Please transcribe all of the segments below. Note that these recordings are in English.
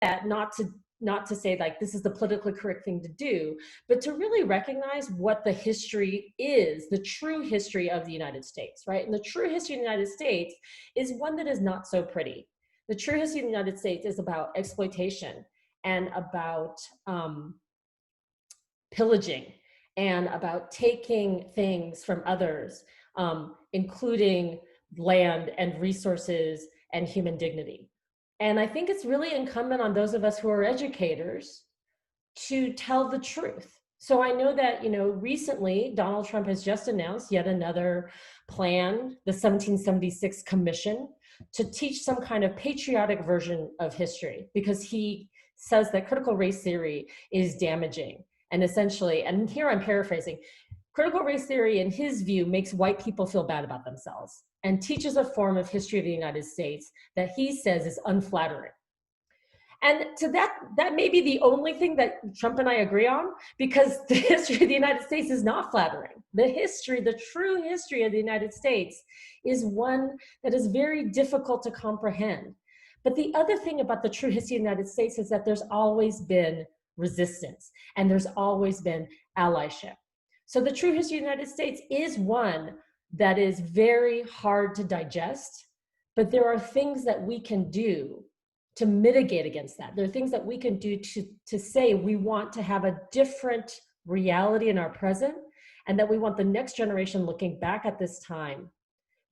that not to say like this is the politically correct thing to do, but to really recognize what the history is, the true history of the United States, right? And the true history of the United States is one that is not so pretty. The true history of the United States is about exploitation and about pillaging and about taking things from others, including land and resources and human dignity. And I think it's really incumbent on those of us who are educators to tell the truth. So I know that, recently Donald Trump has just announced yet another plan, the 1776 Commission, to teach some kind of patriotic version of history, because he says that critical race theory is damaging. And essentially, and here I'm paraphrasing, critical race theory, in his view, makes white people feel bad about themselves and teaches a form of history of the United States that he says is unflattering. And to that may be the only thing that Trump and I agree on, because the history of the United States is not flattering. The true history of the United States is one that is very difficult to comprehend. But the other thing about the true history of the United States is that there's always been resistance and there's always been allyship. So the true history of the United States is one that is very hard to digest, but there are things that we can do to mitigate against that. There are things that we can do to say we want to have a different reality in our present, and that we want the next generation looking back at this time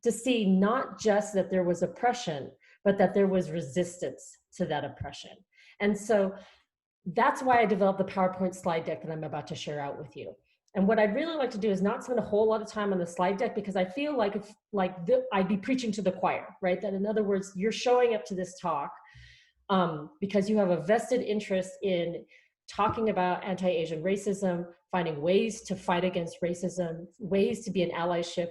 to see not just that there was oppression, but that there was resistance to that oppression. And so that's why I developed the PowerPoint slide deck that I'm about to share out with you. And what I'd really like to do is not spend a whole lot of time on the slide deck, because I feel like I'd be preaching to the choir, right? That in other words, you're showing up to this talk because you have a vested interest in talking about anti-Asian racism, finding ways to fight against racism, ways to be an allyship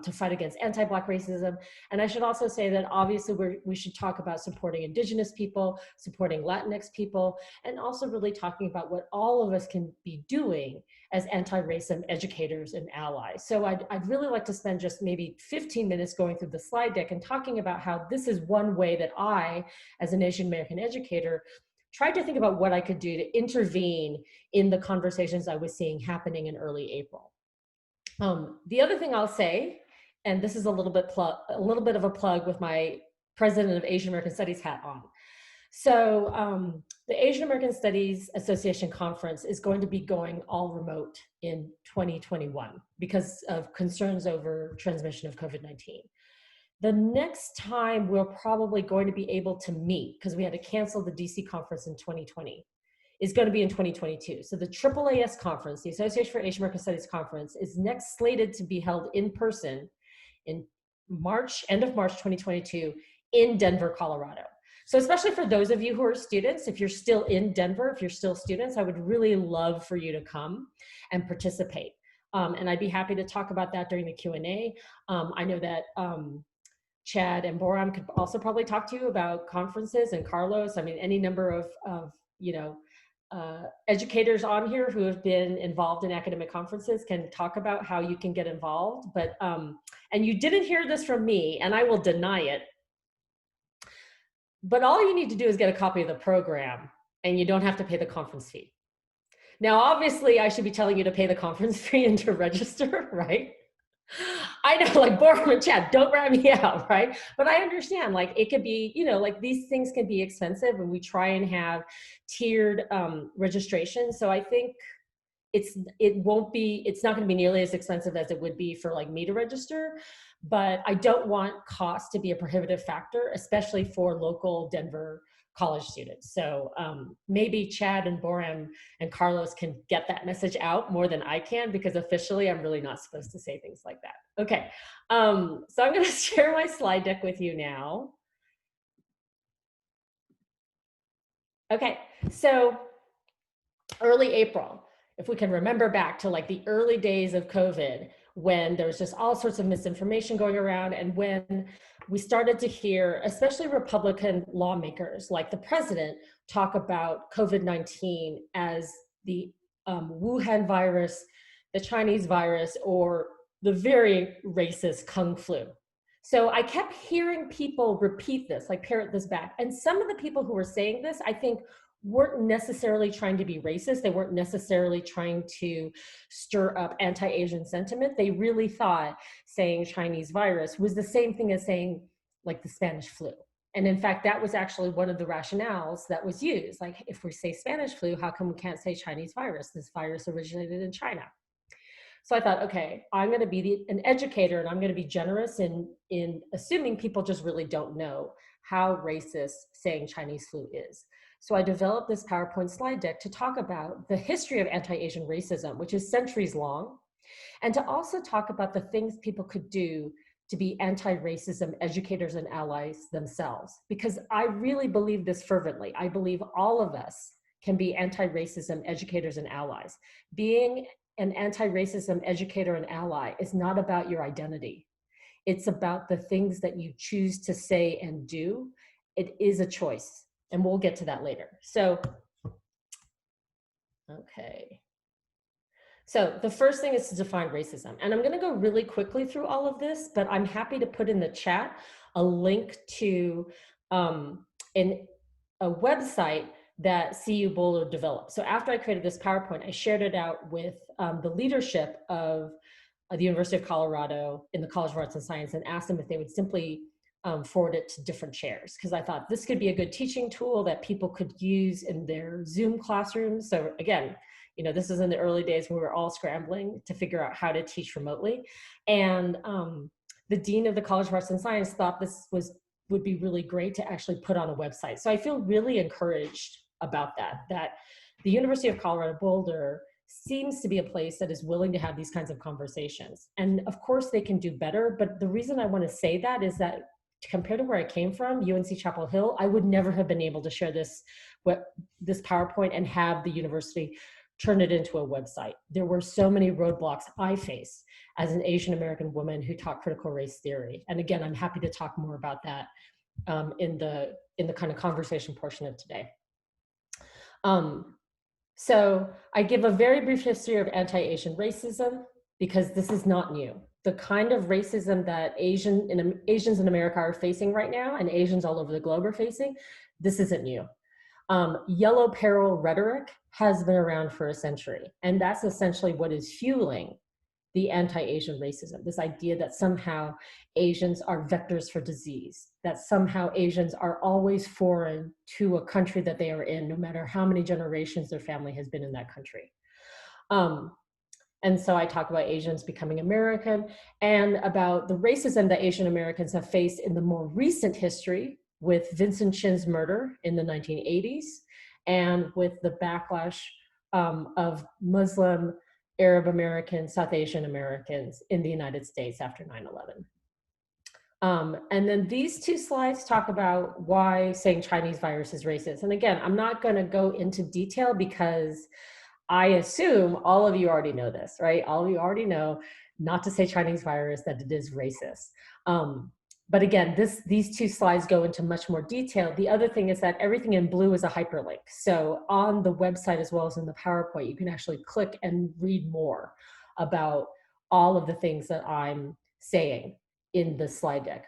to fight against anti-Black racism. And I should also say that obviously we should talk about supporting Indigenous people, supporting Latinx people, and also really talking about what all of us can be doing as anti-racism educators and allies. So I'd really like to spend just maybe 15 minutes going through the slide deck and talking about how this is one way that I, as an Asian American educator, tried to think about what I could do to intervene in the conversations I was seeing happening in early April. The other thing I'll say, and this is a little bit of a plug with my President of Asian American Studies hat on. So the Asian American Studies Association Conference is going to be going all remote in 2021 because of concerns over transmission of COVID-19. The next time we're probably going to be able to meet, because we had to cancel the DC conference in 2020, is going to be in 2022. So the AAAS conference, the Association for Asian American Studies conference, is next slated to be held in person in end of March 2022 in Denver, Colorado. So especially for those of you who are students, if you're still in Denver, if you're still students, I would really love for you to come and participate. And I'd be happy to talk about that during the Q&A. I know that Chad and Boram could also probably talk to you about conferences, and Carlos. I mean, any number of educators on here who have been involved in academic conferences can talk about how you can get involved. But, and you didn't hear this from me, and I will deny it, but all you need to do is get a copy of the program, and you don't have to pay the conference fee. Now, obviously, I should be telling you to pay the conference fee and to register, right? I know, like Boram and Chad, don't rat me out, right? But I understand, like it could be, like these things can be expensive, and we try and have tiered registration. So I think it's not going to be nearly as expensive as it would be for like me to register, but I don't want cost to be a prohibitive factor, especially for local Denver college students. So maybe Chad and Boram and Carlos can get that message out more than I can, because officially I'm really not supposed to say things like that. Okay, so I'm going to share my slide deck with you now. Okay, so early April, if we can remember back to like the early days of COVID, when there was just all sorts of misinformation going around, and when we started to hear, especially Republican lawmakers like the president, talk about COVID-19 as the Wuhan virus, the Chinese virus, or the very racist Kung flu. So I kept hearing people repeat this, like parrot this back. And some of the people who were saying this, I think, weren't necessarily trying to be racist. They weren't necessarily trying to stir up anti-Asian sentiment. They really thought saying Chinese virus was the same thing as saying like the Spanish flu. And in fact, that was actually one of the rationales that was used. Like, if we say Spanish flu, how come we can't say Chinese virus? This virus originated in China. So I thought, okay, I'm going to be an educator, and I'm going to be generous in assuming people just really don't know how racist saying Chinese flu is. So I developed this PowerPoint slide deck to talk about the history of anti-Asian racism, which is centuries long, and to also talk about the things people could do to be anti-racism educators and allies themselves. Because I really believe this fervently. I believe all of us can be anti-racism educators and allies. Being an anti-racism educator and ally is not about your identity. It's about the things that you choose to say and do. It is a choice, and we'll get to that later. So, okay. So the first thing is to define racism. And I'm going to go really quickly through all of this, but I'm happy to put in the chat a link to a website that CU Boulder developed. So after I created this PowerPoint, I shared it out with the leadership of the University of Colorado in the College of Arts and Science, and asked them if they would simply forward it to different chairs, because I thought this could be a good teaching tool that people could use in their Zoom classrooms. So again, you know, this is in the early days when we were all scrambling to figure out how to teach remotely. And the dean of the College of Arts and Science thought this would be really great to actually put on a website. So I feel really encouraged about that the University of Colorado Boulder seems to be a place that is willing to have these kinds of conversations. And of course they can do better, but the reason I want to say that is that compared to where I came from, UNC Chapel Hill, I would never have been able to share this PowerPoint and have the university turn it into a website. There were so many roadblocks I faced as an Asian American woman who taught critical race theory. And again, I'm happy to talk more about that in the kind of conversation portion of today. So I give a very brief history of anti-Asian racism, because this is not new. The kind of racism that Asians in America are facing right now, and Asians all over the globe are facing, this isn't new. Yellow peril rhetoric has been around for a century, and that's essentially what is fueling the anti-Asian racism, this idea that somehow Asians are vectors for disease, that somehow Asians are always foreign to a country that they are in, no matter how many generations their family has been in that country. And so I talk about Asians becoming American, and about the racism that Asian Americans have faced in the more recent history, with Vincent Chin's murder in the 1980s, and with the backlash of Muslim, Arab Americans, South Asian Americans in the United States after 9/11. And then these two slides talk about why saying Chinese virus is racist. And again, I'm not going to go into detail, because I assume all of you already know this, right? All of you already know not to say Chinese virus, that it is racist. But again, these two slides go into much more detail. The other thing is that everything in blue is a hyperlink. So on the website, as well as in the PowerPoint, you can actually click and read more about all of the things that I'm saying in the slide deck.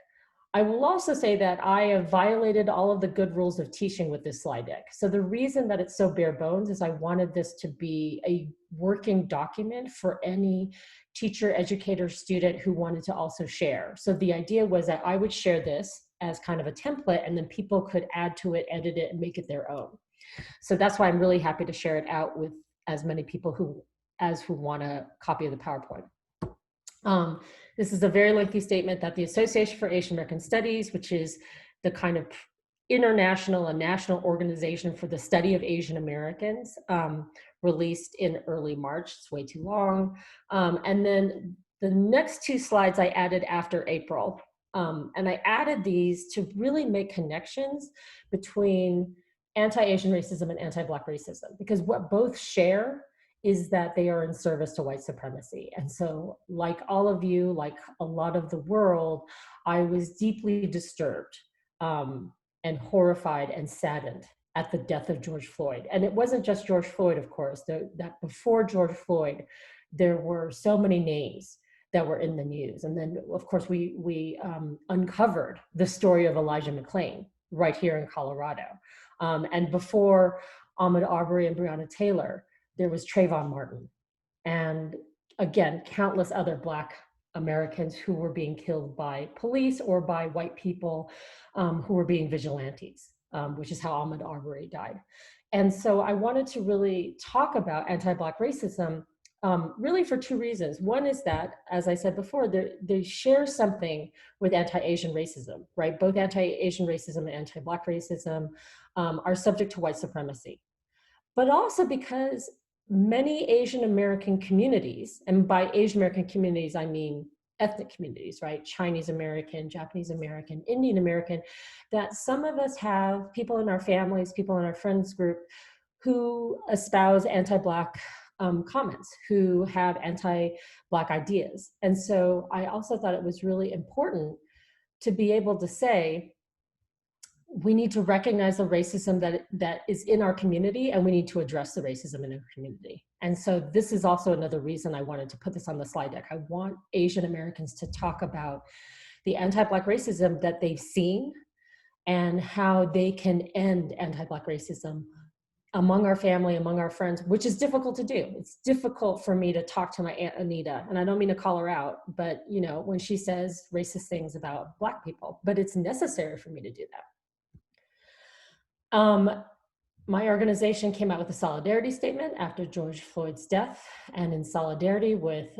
I will also say that I have violated all of the good rules of teaching with this slide deck. So the reason that it's so bare bones is I wanted this to be a working document for any teacher, educator, student who wanted to also share. So the idea was that I would share this as kind of a template, and then people could add to it, edit it, and make it their own. So that's why I'm really happy to share it out with as many people who want a copy of the PowerPoint. This is a very lengthy statement that the Association for Asian American Studies, which is the kind of international and national organization for the study of Asian Americans, released in early March. It's way too long. And then the next two slides I added after April. And I added these to really make connections between anti-Asian racism and anti-Black racism, because what both share is that they are in service to white supremacy. And so, like all of you, like a lot of the world, I was deeply disturbed and horrified and saddened at the death of George Floyd. And it wasn't just George Floyd, of course, that before George Floyd, there were so many names that were in the news. And then, of course, we uncovered the story of Elijah McClain right here in Colorado. And before Ahmaud Arbery and Breonna Taylor, there was Trayvon Martin. And again, countless other Black Americans who were being killed by police or by white people who were being vigilantes, which is how Ahmaud Arbery died. And so I wanted to really talk about anti-Black racism really for two reasons. One is that, as I said before, they share something with anti-Asian racism, right? Both anti-Asian racism and anti-Black racism are subject to white supremacy. But also because many Asian American communities, and by Asian American communities, I mean ethnic communities, right? Chinese American, Japanese American, Indian American, that some of us have people in our families, people in our friends group who espouse anti-Black comments, who have anti-Black ideas. And so I also thought it was really important to be able to say, we need to recognize the racism that is in our community, and we need to address the racism in our community. And so this is also another reason I wanted to put this on the slide deck. I want Asian Americans to talk about the anti-Black racism that they've seen and how they can end anti-Black racism among our family, among our friends, which is difficult to do. It's difficult for me to talk to my Aunt Anita, and I don't mean to call her out, but you know, when she says racist things about Black people, but it's necessary for me to do that. My organization came out with a solidarity statement after George Floyd's death, and in solidarity with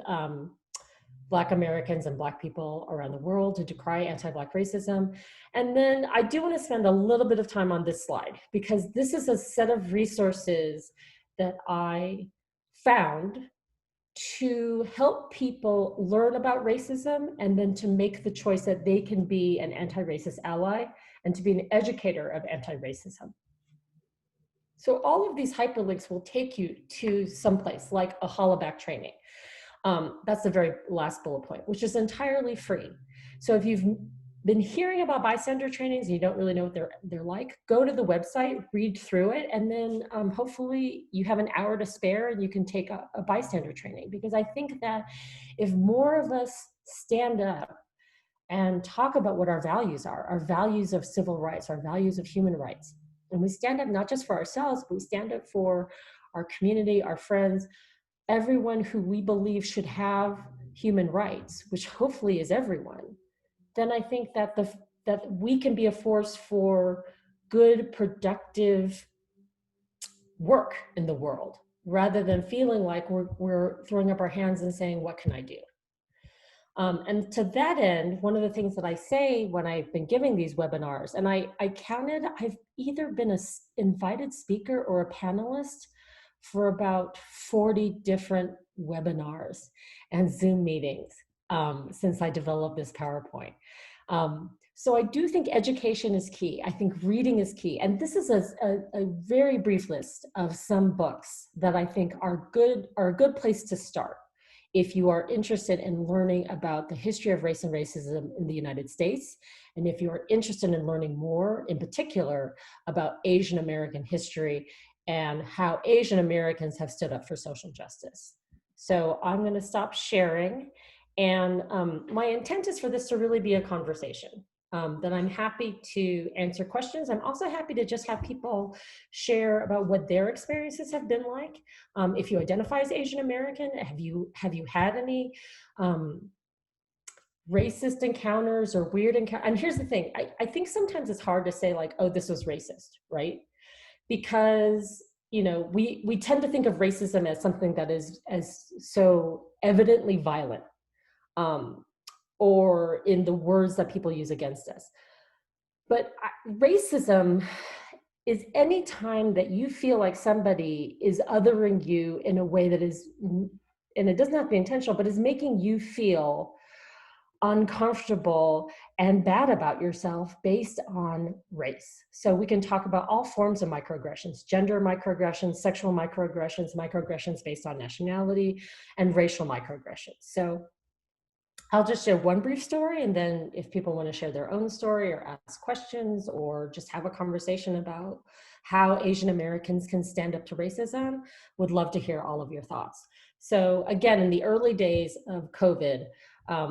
Black Americans and Black people around the world to decry anti-Black racism. And then I do want to spend a little bit of time on this slide, because this is a set of resources that I found to help people learn about racism and then to make the choice that they can be an anti-racist ally and to be an educator of anti-racism. So all of these hyperlinks will take you to someplace like a Hollaback training. That's the very last bullet point, which is entirely free. So if you've been hearing about bystander trainings and you don't really know what they're like, go to the website, read through it, and then hopefully you have an hour to spare and you can take a bystander training. Because I think that if more of us stand up and talk about what our values are, our values of civil rights, our values of human rights, and we stand up not just for ourselves, but we stand up for our community, our friends, everyone who we believe should have human rights, which hopefully is everyone, then I think that that we can be a force for good, productive work in the world, rather than feeling like we're throwing up our hands and saying, what can I do? And to that end, one of the things that I say when I've been giving these webinars, and I counted, I've either been an invited speaker or a panelist for about 40 different webinars and Zoom meetings since I developed this PowerPoint. So I do think education is key. I think reading is key. And this is a very brief list of some books that I think are a good place to start if you are interested in learning about the history of race and racism in the United States, and if you are interested in learning more, in particular, about Asian American history and how Asian Americans have stood up for social justice. So I'm going to stop sharing. And my intent is for this to really be a conversation. That I'm happy to answer questions. I'm also happy to just have people share about what their experiences have been like. If you identify as Asian American, have you had any racist encounters or weird encounters? And here's the thing, I think sometimes it's hard to say like, oh, this was racist, right? Because you know, we tend to think of racism as something that is as so evidently violent. Or in the words that people use against us. But racism is any time that you feel like somebody is othering you in a way that is, and it doesn't have to be intentional, but is making you feel uncomfortable and bad about yourself based on race. So we can talk about all forms of microaggressions: gender microaggressions, sexual microaggressions, microaggressions based on nationality, and racial microaggressions. So I'll just share one brief story, and then if people want to share their own story or ask questions or just have a conversation about how Asian Americans can stand up to racism. Would love to hear all of your thoughts. So again, in the early days of COVID,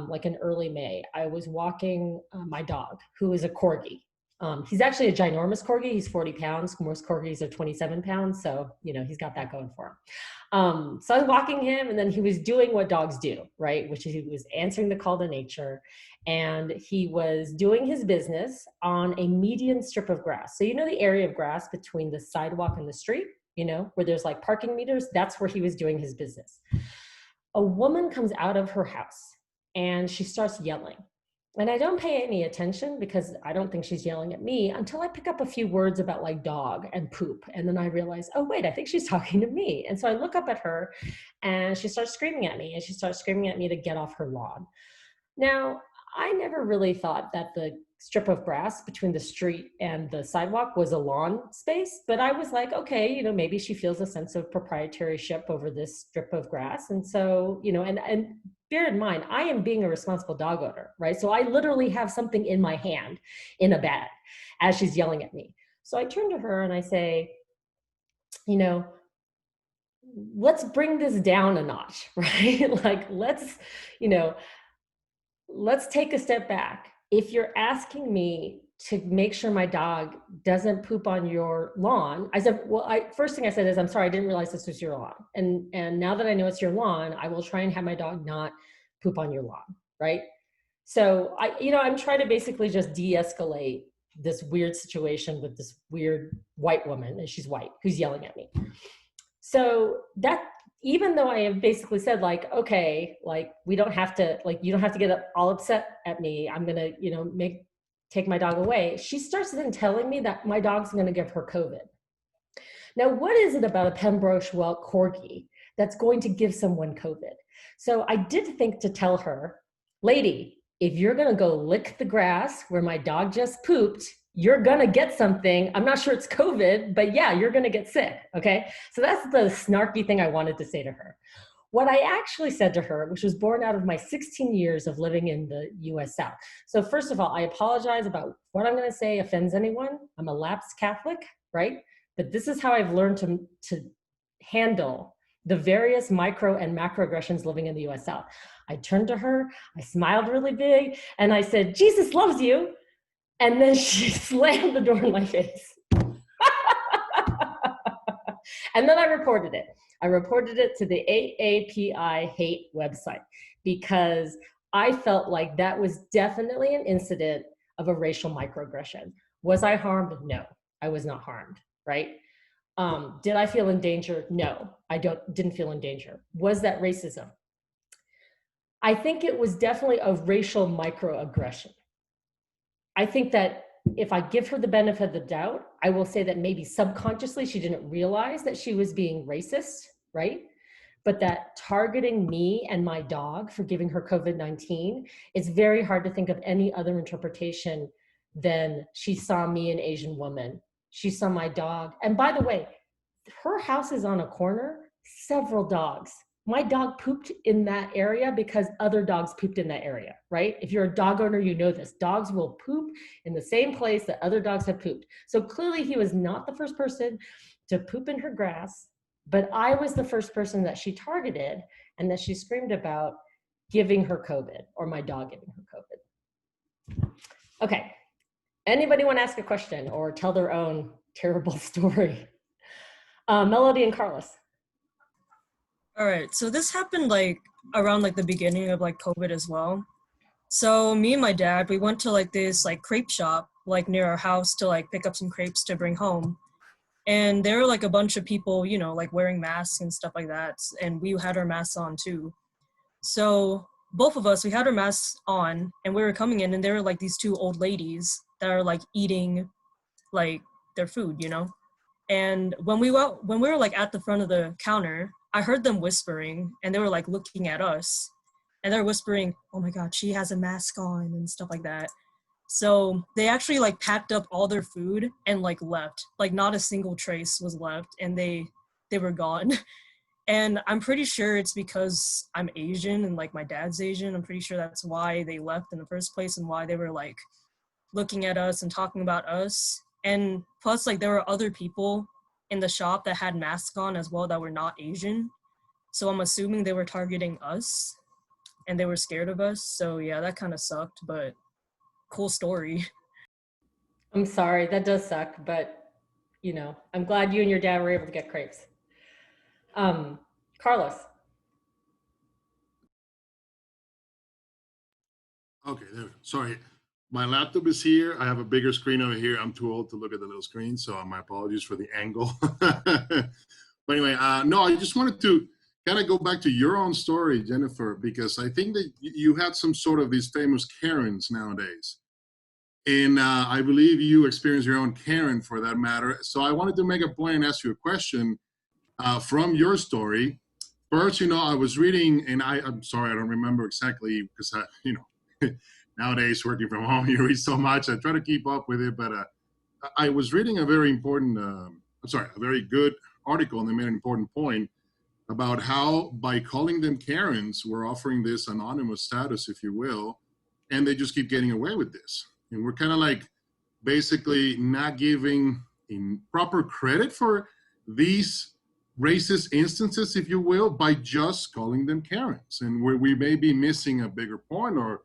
like in early May, I was walking my dog, who is a corgi. He's actually a ginormous corgi. He's 40 pounds. Most corgis are 27 pounds. So, he's got that going for him. So I was walking him, and then he was doing what dogs do, right? Which is he was answering the call to nature, and he was doing his business on a median strip of grass. So, the area of grass between the sidewalk and the street, where there's like parking meters, that's where he was doing his business. A woman comes out of her house and she starts yelling. And I don't pay any attention because I don't think she's yelling at me until I pick up a few words about like dog and poop. And then I realize, oh, wait, I think she's talking to me. And so I look up at her and she starts screaming at me, and she starts screaming at me to get off her lawn. Now, I never really thought that the strip of grass between the street and the sidewalk was a lawn space, but I was like, okay, maybe she feels a sense of proprietorship over this strip of grass. And so, and bear in mind, I am being a responsible dog owner, right? So I literally have something in my hand in a bag as she's yelling at me. So I turn to her and I say, let's bring this down a notch, right? Like, let's take a step back. If you're asking me to make sure my dog doesn't poop on your lawn, I said, well, first thing I said is, I'm sorry, I didn't realize this was your lawn. And now that I know it's your lawn, I will try and have my dog not poop on your lawn, right? So I'm trying to basically just de-escalate this weird situation with this weird white woman, and she's white, who's yelling at me. So that, even though I have basically said like, okay, like we don't have to, like, you don't have to get all upset at me, I'm gonna, take my dog away. She starts then telling me that my dog's gonna give her COVID. Now, what is it about a Pembroke corgi that's going to give someone COVID? So I did think to tell her, lady, if you're gonna go lick the grass where my dog just pooped, you're gonna get something. I'm not sure it's COVID, but yeah, you're gonna get sick, okay? So that's the snarky thing I wanted to say to her. What I actually said to her, which was born out of my 16 years of living in the US South. So first of all, I apologize about what I'm gonna say offends anyone. I'm a lapsed Catholic, right? But this is how I've learned to handle the various micro and macroaggressions living in the US South. I turned to her, I smiled really big, and I said, Jesus loves you. And then she slammed the door in my face. And then I reported it. I reported it to the AAPI hate website because I felt like that was definitely an incident of a racial microaggression. Was I harmed? No, I was not harmed, right? Did I feel in danger? No, I didn't feel in danger. Was that racism? I think it was definitely a racial microaggression. I think that if I give her the benefit of the doubt, I will say that maybe subconsciously she didn't realize that she was being racist, right? But that targeting me and my dog for giving her COVID-19, it's very hard to think of any other interpretation than she saw me, an Asian woman. She saw my dog. And by the way, her house is on a corner, several dogs. My dog pooped in that area because other dogs pooped in that area, right? If you're a dog owner, you know this. Dogs will poop in the same place that other dogs have pooped. So clearly he was not the first person to poop in her grass, but I was the first person that she targeted and that she screamed about giving her COVID, or my dog giving her COVID. Okay, anybody want to ask a question or tell their own terrible story? Melody and Carlos. All right, so this happened like around like the beginning of like COVID as well. So me and my dad, we went to like this like crepe shop like near our house to like pick up some crepes to bring home. And there were like a bunch of people, like wearing masks and stuff like that. And we had our masks on too. So both of us, we had our masks on and we were coming in, and there were like these two old ladies that are like eating like their food. And when we were like at the front of the counter, I heard them whispering, and they were like looking at us, and they're whispering, "Oh my God, she has a mask on," and stuff like that. So they actually like packed up all their food and like left. Like not a single trace was left, and they were gone. And I'm pretty sure it's because I'm Asian and like my dad's Asian. I'm pretty sure that's why they left in the first place and why they were like looking at us and talking about us. And plus, like, there were other people in the shop that had masks on as well that were not Asian. So I'm assuming they were targeting us and they were scared of us. So yeah, that kind of sucked, but cool story. I'm sorry, that does suck, but you know, I'm glad you and your dad were able to get crepes. Carlos. Okay, there. Sorry, my laptop is here. I have a bigger screen over here. I'm too old to look at the little screen, so my apologies for the angle. But anyway, no, I just wanted to kind of go back to your own story, Jennifer, because I think that you had some sort of these famous Karens nowadays. And I believe you experienced your own Karen for that matter. So I wanted to make a point and ask you a question from your story. First, I was reading, and I'm sorry, I don't remember exactly because nowadays working from home, you read so much. I try to keep up with it, but I was reading a very important, a very good article, and they made an important point about how by calling them Karens, we're offering this anonymous status, if you will, and they just keep getting away with this. And we're kind of like basically not giving in proper credit for these racist instances, if you will, by just calling them Karens. And where we may be missing a bigger point, or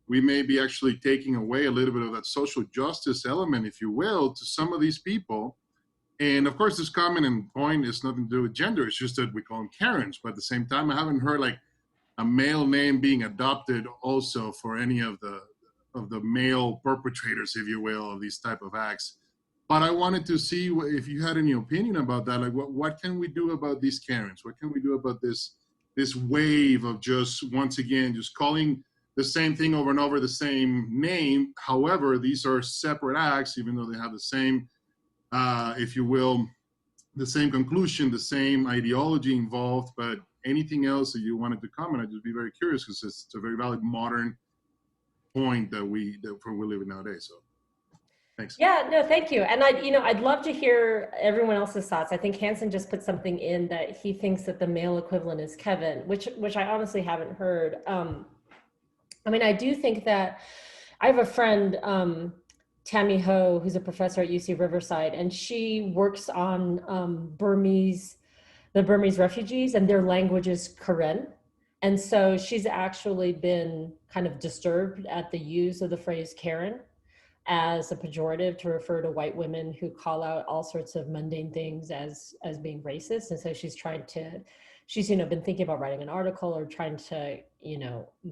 we may be actually taking away a little bit of that social justice element, if you will, to some of these people. And of course, this comment and point is nothing to do with gender. It's just that we call them Karens. But at the same time, I haven't heard like a male name being adopted also for any of the male perpetrators, if you will, of these type of acts. But I wanted to see if you had any opinion about that. Like, what can we do about these Karens? What can we do about this wave of just, once again, just calling the same thing over and over, the same name? However, these are separate acts, even though they have the same, if you will, the same conclusion, the same ideology involved. But anything else that you wanted to comment, I'd just be very curious, because it's a very valid modern point that we're living nowadays. So thanks. Yeah, no, thank you. And I'd love to hear everyone else's thoughts. I think Hanson just put something in that he thinks that the male equivalent is Kevin, which I honestly haven't heard. I do think that I have a friend, Tammy Ho, who's a professor at UC Riverside, and she works on the Burmese refugees, and their language is Karen. And so she's actually been kind of disturbed at the use of the phrase Karen as a pejorative to refer to white women who call out all sorts of mundane things as being racist. And so she's been thinking about writing an article or trying to,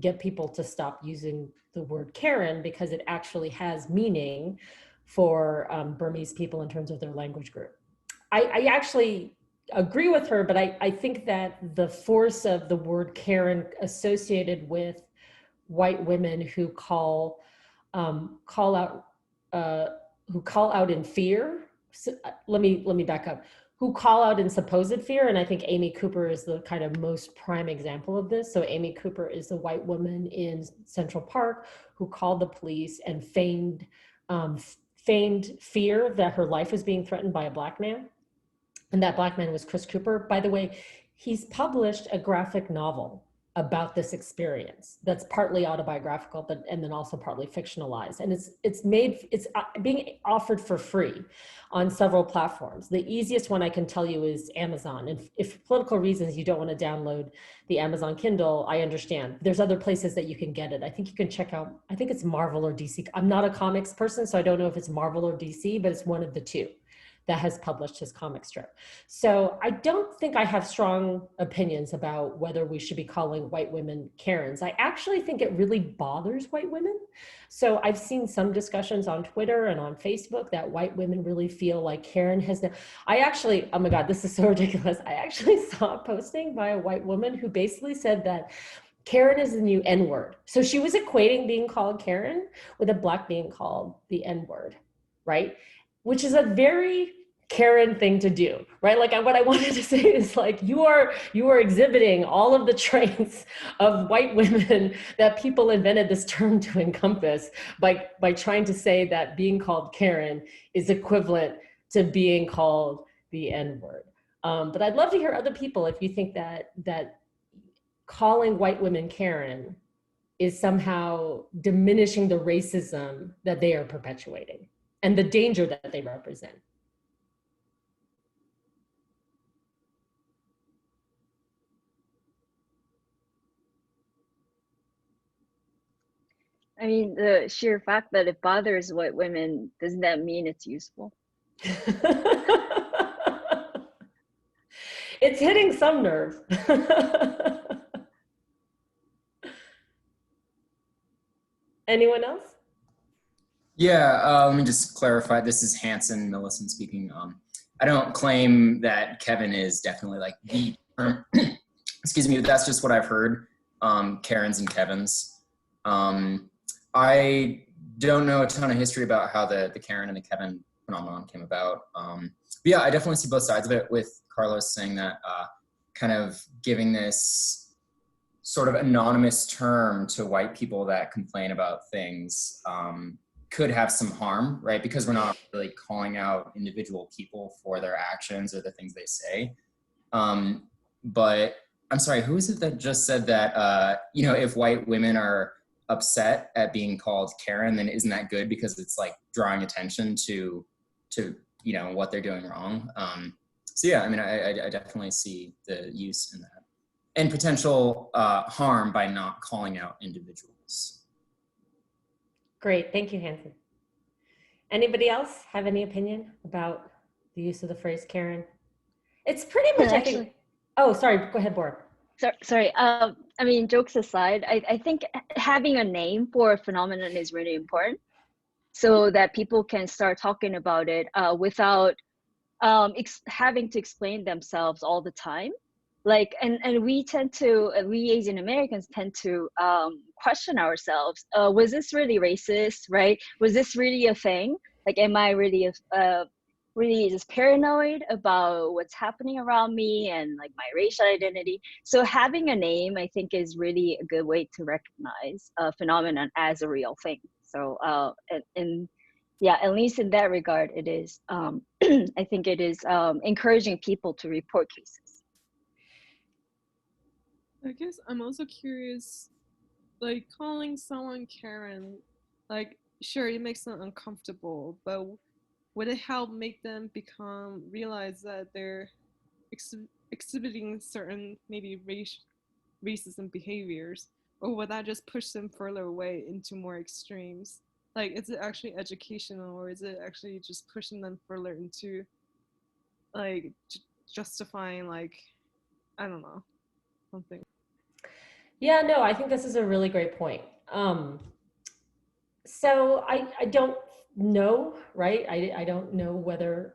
get people to stop using the word Karen, because it actually has meaning for Burmese people in terms of their language group. I actually agree with her, but I think that the force of the word Karen associated with white women who call out in fear. So, let me back up. Who call out in supposed fear, and I think Amy Cooper is the kind of most prime example of this. So Amy Cooper is the white woman in Central Park who called the police and feigned fear that her life was being threatened by a black man, and that black man was Chris Cooper. By the way, he's published a graphic novel about this experience that's partly autobiographical, and then also partly fictionalized. And it's being offered for free on several platforms. The easiest one I can tell you is Amazon. And if for political reasons you don't want to download the Amazon Kindle, I understand. There's other places that you can get it. I think you can check out, I think it's Marvel or DC. I'm not a comics person, so I don't know if it's Marvel or DC, but it's one of the two that has published his comic strip. So I don't think I have strong opinions about whether we should be calling white women Karens. I actually think it really bothers white women. So I've seen some discussions on Twitter and on Facebook that white women really feel like Karen has I actually, oh my God, this is so ridiculous. I actually saw a posting by a white woman who basically said that Karen is the new N-word. So she was equating being called Karen with a black being called the N-word, right? Which is a very Karen thing to do, right? Like what I wanted to say is like, you are exhibiting all of the traits of white women that people invented this term to encompass by trying to say that being called Karen is equivalent to being called the N-word. But I'd love to hear other people if you think that calling white women Karen is somehow diminishing the racism that they are perpetuating. and the danger that they represent. I mean, the sheer fact that it bothers white women, doesn't that mean it's useful? It's hitting some nerves. Anyone else? Yeah, let me just clarify. This is Hanson Millicent speaking. I don't claim that Kevin is definitely like the term. Excuse me, that's just what I've heard. Karens and Kevins. I don't know a ton of history about how the Karen and the Kevin phenomenon came about. But yeah, I definitely see both sides of it, with Carlos saying that kind of giving this sort of anonymous term to white people that complain about things could have some harm, right? Because we're not really calling out individual people for their actions or the things they say. But I'm sorry, who is it that just said that, if white women are upset at being called Karen, then isn't that good because it's like drawing attention to what they're doing wrong. So yeah, I mean, I definitely see the use in that and potential harm by not calling out individuals. Great, thank you, Hanson. Anybody else have any opinion about the use of the phrase Karen? It's pretty much, I think. Oh, sorry, go ahead, Bora. Sorry. I mean, jokes aside, I think having a name for a phenomenon is really important, so that people can start talking about it without having to explain themselves all the time. Like, and we Asian Americans tend to question ourselves. Was this really racist, right? Was this really a thing? Like, am I really really just paranoid about what's happening around me and like my racial identity? So having a name, I think, is really a good way to recognize a phenomenon as a real thing. So and yeah, at least in that regard, it is. I think it is encouraging people to report cases. I guess I'm also curious, like, calling someone Karen, like, sure, it makes them uncomfortable, but would it help make them realize that they're exhibiting certain maybe racism behaviors, or would that just push them further away into more extremes? Like, is it actually educational, or is it actually just pushing them further into, like, justifying, like, I don't know, something? Yeah, no, I think this is a really great point. So I don't know, right? I don't know whether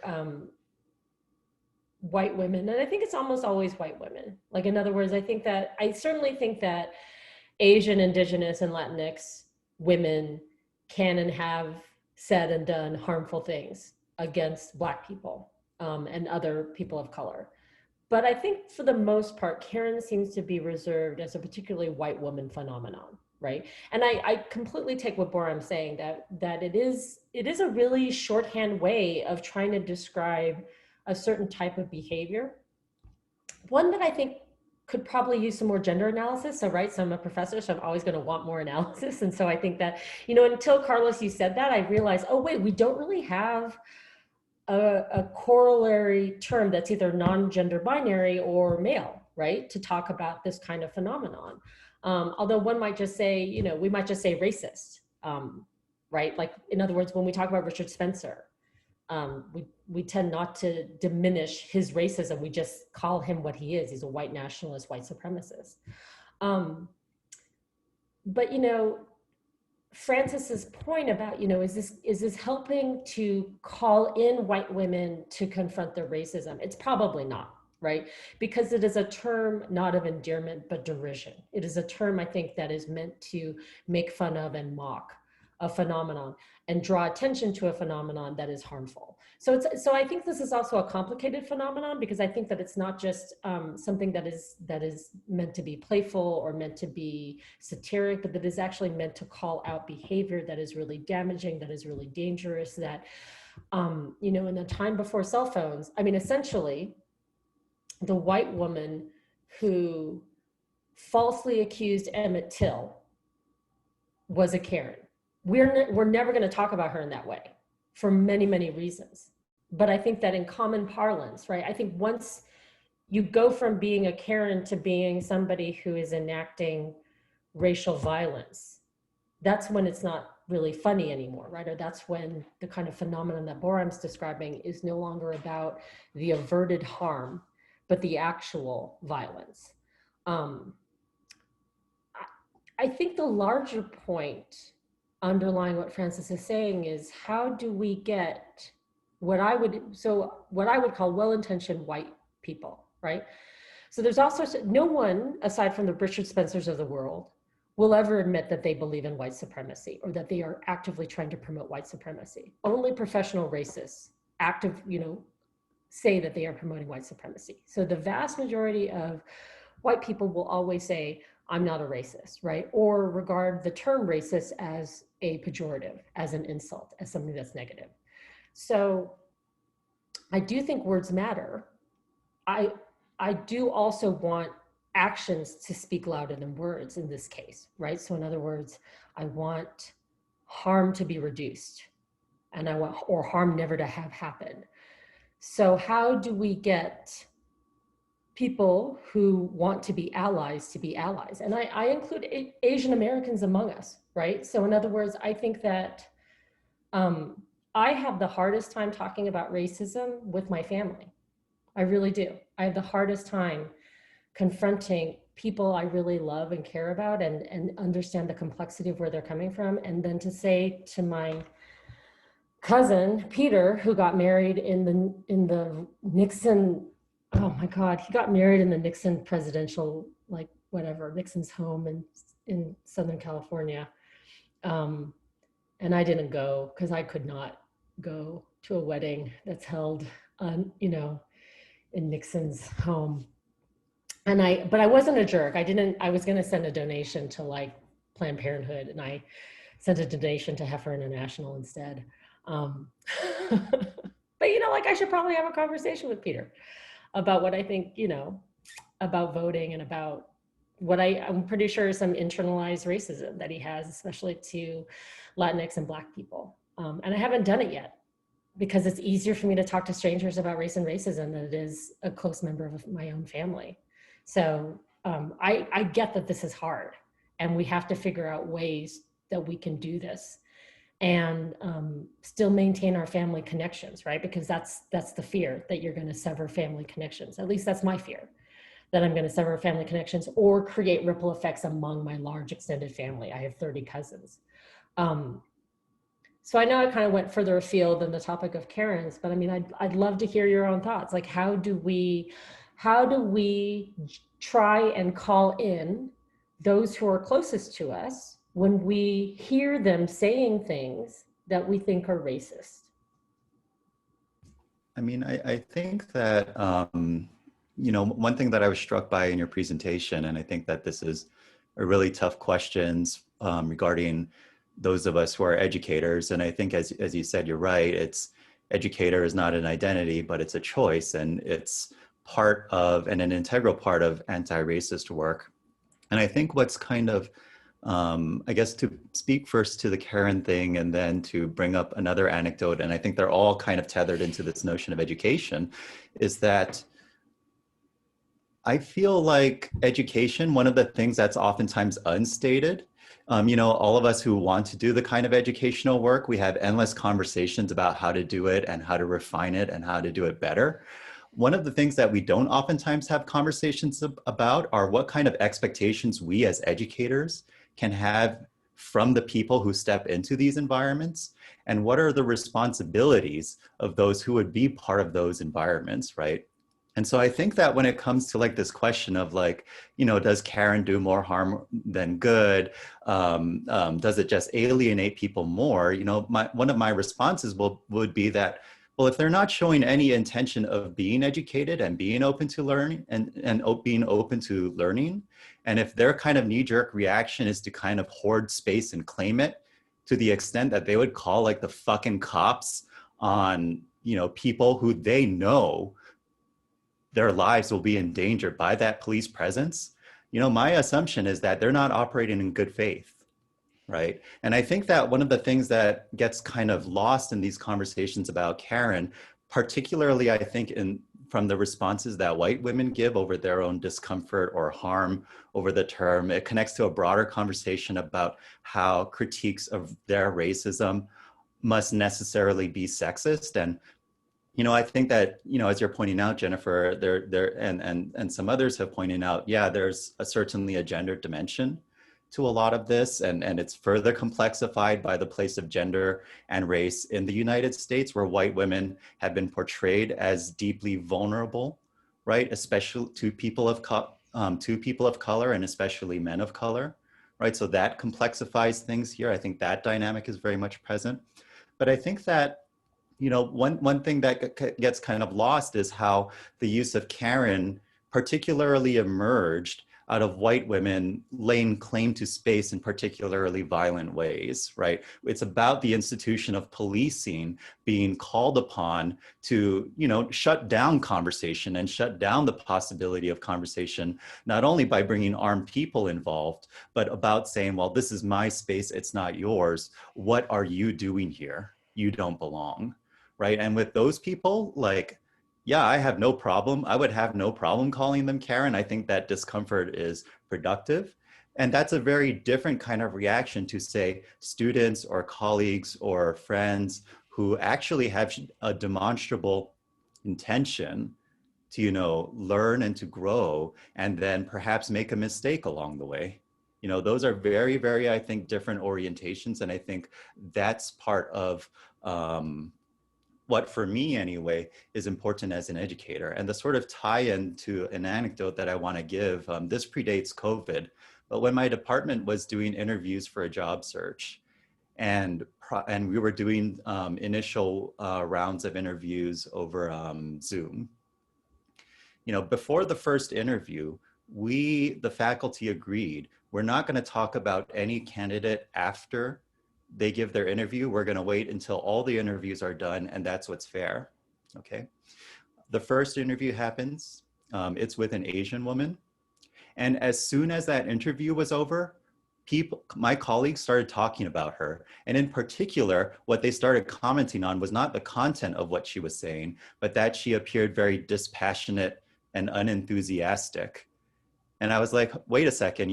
white women, and I think it's almost always white women. Like, in other words, I certainly think that Asian, Indigenous, and Latinx women can and have said and done harmful things against Black people and other people of color. But I think for the most part, Karen seems to be reserved as a particularly white woman phenomenon, right? And I completely take what Boram's saying, that it is a really shorthand way of trying to describe a certain type of behavior. One that I think could probably use some more gender analysis. So, right, so I'm a professor, so I'm always going to want more analysis. And so I think that, until Carlos, you said that, I realized, oh, wait, we don't really have a corollary term that's either non-gender binary or male, right, to talk about this kind of phenomenon. Although one might just say, we might just say racist, right? Like, in other words, when we talk about Richard Spencer, we tend not to diminish his racism. We just call him what he is. He's a white nationalist, white supremacist. But, Francis's point about, is this helping to call in white women to confront their racism? It's probably not, right? Because it is a term not of endearment, but derision. It is a term, I think, that is meant to make fun of and mock a phenomenon and draw attention to a phenomenon that is harmful. So I think this is also a complicated phenomenon, because I think that it's not just something that is meant to be playful or meant to be satiric, but that is actually meant to call out behavior that is really damaging, that is really dangerous, that, in the time before cell phones, I mean, essentially, the white woman who falsely accused Emmett Till was a Karen. We're never going to talk about her in that way, for many, many reasons. But I think that in common parlance, right, I think once you go from being a Karen to being somebody who is enacting racial violence, that's when it's not really funny anymore, right? Or that's when the kind of phenomenon that Boram's describing is no longer about the averted harm, but the actual violence. I think the larger point underlying what Frances is saying is, how do we get what I would call well-intentioned white people, right? So there's also no one aside from the Richard Spencers of the world will ever admit that they believe in white supremacy or that they are actively trying to promote white supremacy. Only professional racists say that they are promoting white supremacy. So the vast majority of white people will always say, I'm not a racist, right? Or regard the term racist as a pejorative, as an insult, as something that's negative. So I do think words matter. I do also want actions to speak louder than words in this case, right? So in other words, I want harm to be reduced, and I want, or harm never to have happened. So how do we get people who want to be allies? And I include Asian Americans among us, right? So in other words, I think that I have the hardest time talking about racism with my family. I really do. I have the hardest time confronting people I really love and care about and understand the complexity of where they're coming from. And then to say to my cousin, Peter, who got married in the Nixon, oh my God, he got married in the Nixon presidential, like whatever, Nixon's home in Southern California. And I didn't go because I could not go to a wedding that's held in Nixon's home. But I wasn't a jerk. I was going to send a donation to like Planned Parenthood, and I sent a donation to Heifer International instead. But I should probably have a conversation with Peter about what I think, about voting and about what I'm pretty sure is some internalized racism that he has, especially to Latinx and Black people. And I haven't done it yet because it's easier for me to talk to strangers about race and racism than it is a close member of my own family. So I get that this is hard, and we have to figure out ways that we can do this and still maintain our family connections, right? Because that's the fear, that you're going to sever family connections. At least that's my fear, that I'm going to sever family connections or create ripple effects among my large extended family. I have 30 cousins. So I know I kind of went further afield than the topic of Karens, but I mean, I'd love to hear your own thoughts. Like, how do we try and call in those who are closest to us when we hear them saying things that we think are racist? I mean, I think that, one thing that I was struck by in your presentation, and I think that this is a really tough questions regarding those of us who are educators. And I think as you said, you're right, educator is not an identity, but it's a choice, and it's part of and an integral part of anti-racist work. And I think what's kind of, I guess to speak first to the Karen thing and then to bring up another anecdote, and I think they're all kind of tethered into this notion of education, is that I feel like education, one of the things that's oftentimes unstated, all of us who want to do the kind of educational work, we have endless conversations about how to do it and how to refine it and how to do it better. One of the things that we don't oftentimes have conversations about are what kind of expectations we as educators can have from the people who step into these environments, and what are the responsibilities of those who would be part of those environments, right? And so I think that when it comes to like this question of like, does Karen do more harm than good? Does it just alienate people more? One of my responses would be that, well, if they're not showing any intention of being educated and being open to learning and being open to learning, and if their kind of knee-jerk reaction is to kind of hoard space and claim it to the extent that they would call like the fucking cops on, people who they know their lives will be endangered by that police presence, my assumption is that they're not operating in good faith, right? And I think that one of the things that gets kind of lost in these conversations about Karen, particularly I think from the responses that white women give over their own discomfort or harm over the term, it connects to a broader conversation about how critiques of their racism must necessarily be sexist. And I think that, as you're pointing out, Jennifer, and some others have pointed out, yeah, there's certainly a gender dimension to a lot of this, and it's further complexified by the place of gender and race in the United States, where white women have been portrayed as deeply vulnerable, right? Especially to people of color, and especially men of color, right? So that complexifies things here. I think that dynamic is very much present. But I think that one thing that gets kind of lost is how the use of Karen particularly emerged out of white women laying claim to space in particularly violent ways, right? It's about the institution of policing being called upon to, shut down conversation and shut down the possibility of conversation, not only by bringing armed people involved, but about saying, well, this is my space, it's not yours. What are you doing here? You don't belong. Right. And with those people, like, yeah, I have no problem. I would have no problem calling them Karen. I think that discomfort is productive. And that's a very different kind of reaction to, say, students or colleagues or friends who actually have a demonstrable intention to, learn and to grow, and then perhaps make a mistake along the way. Those are very, very, I think, different orientations. And I think that's part of what, for me anyway, is important as an educator. And the sort of tie-in to an anecdote that I want to give, this predates COVID, but when my department was doing interviews for a job search, and we were doing initial rounds of interviews over Zoom, before the first interview, the faculty agreed, we're not going to talk about any candidate after they give their interview. We're going to wait until all the interviews are done, and that's what's fair. Okay. The first interview happens. It's with an Asian woman. And as soon as that interview was over, my colleagues started talking about her. And in particular, what they started commenting on was not the content of what she was saying, but that she appeared very dispassionate and unenthusiastic. And I was like, wait a second,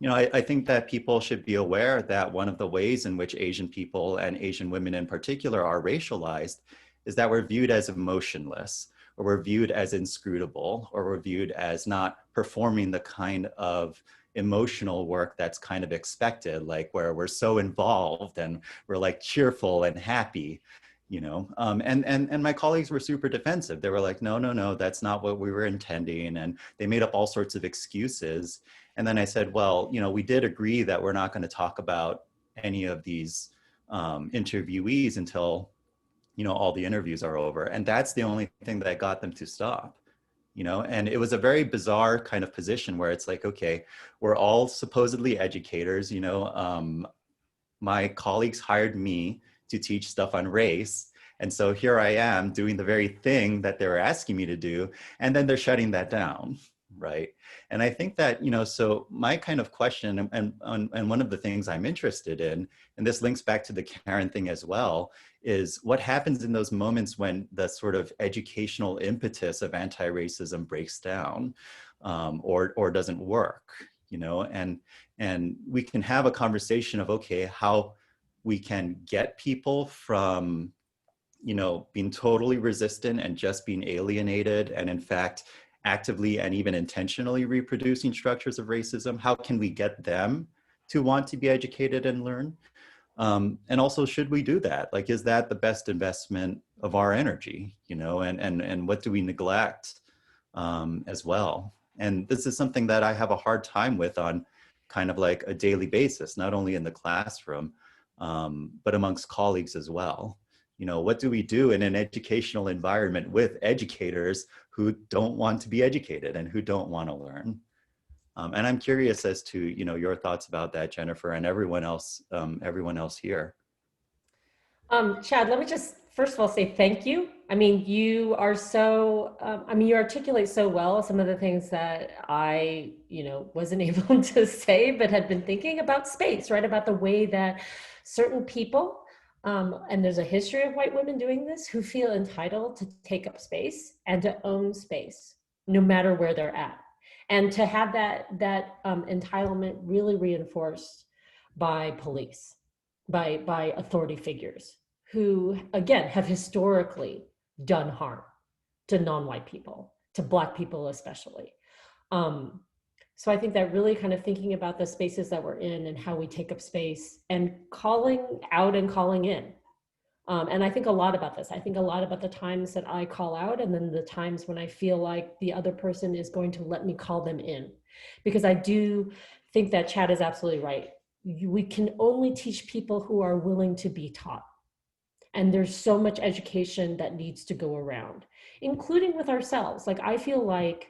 I think that people should be aware that one of the ways in which Asian people, and Asian women in particular, are racialized is that we're viewed as emotionless, or we're viewed as inscrutable, or we're viewed as not performing the kind of emotional work that's kind of expected, like where we're so involved and we're like cheerful and happy, and my colleagues were super defensive. They were like, no, that's not what we were intending. And they made up all sorts of excuses. And then I said, well, we did agree that we're not going to talk about any of these interviewees until, all the interviews are over. And that's the only thing that got them to stop, and it was a very bizarre kind of position where it's like, okay, we're all supposedly educators, my colleagues hired me to teach stuff on race. And so here I am doing the very thing that they were asking me to do, and then they're shutting that down, right? And I think that, so my kind of question, and one of the things I'm interested in, and this links back to the Karen thing as well, is what happens in those moments when the sort of educational impetus of anti-racism breaks down, or doesn't work, and we can have a conversation of, okay, how we can get people from, being totally resistant and just being alienated, and in fact, actively and even intentionally reproducing structures of racism. How can we get them to want to be educated and learn? And also, should we do that? Like, is that the best investment of our energy, and what do we neglect as well? And this is something that I have a hard time with on kind of like a daily basis, not only in the classroom, but amongst colleagues as well. What do we do in an educational environment with educators who don't want to be educated and who don't want to learn? And I'm curious as to, your thoughts about that, Jennifer, and everyone else here. Chad, let me just first of all say thank you I mean, you are so, I mean, you articulate so well some of the things that I, wasn't able to say, but had been thinking about space, right? About the way that certain people, and there's a history of white women doing this, who feel entitled to take up space and to own space, no matter where they're at. And to have that entitlement really reinforced by police, by authority figures who, again, have historically done harm to non-white people, to Black people especially. So I think that really kind of thinking about the spaces that we're in and how we take up space and calling out and calling in. And I think a lot about this. I think a lot about the times that I call out and then the times when I feel like the other person is going to let me call them in. Because I do think that Chad is absolutely right. We can only teach people who are willing to be taught. And there's so much education that needs to go around, including with ourselves. Like, I feel like,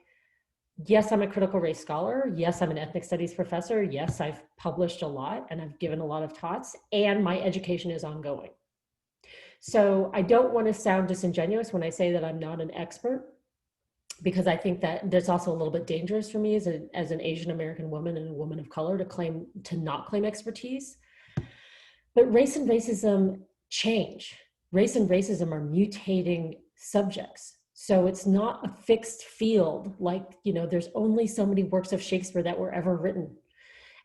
yes, I'm a critical race scholar. Yes, I'm an ethnic studies professor. Yes, I've published a lot and I've given a lot of talks, and my education is ongoing. So I don't want to sound disingenuous when I say that I'm not an expert, because I think that that's also a little bit dangerous for me as an Asian American woman and a woman of color to not claim expertise. But race and racism change. Race and racism are mutating subjects. So it's not a fixed field, like, there's only so many works of Shakespeare that were ever written.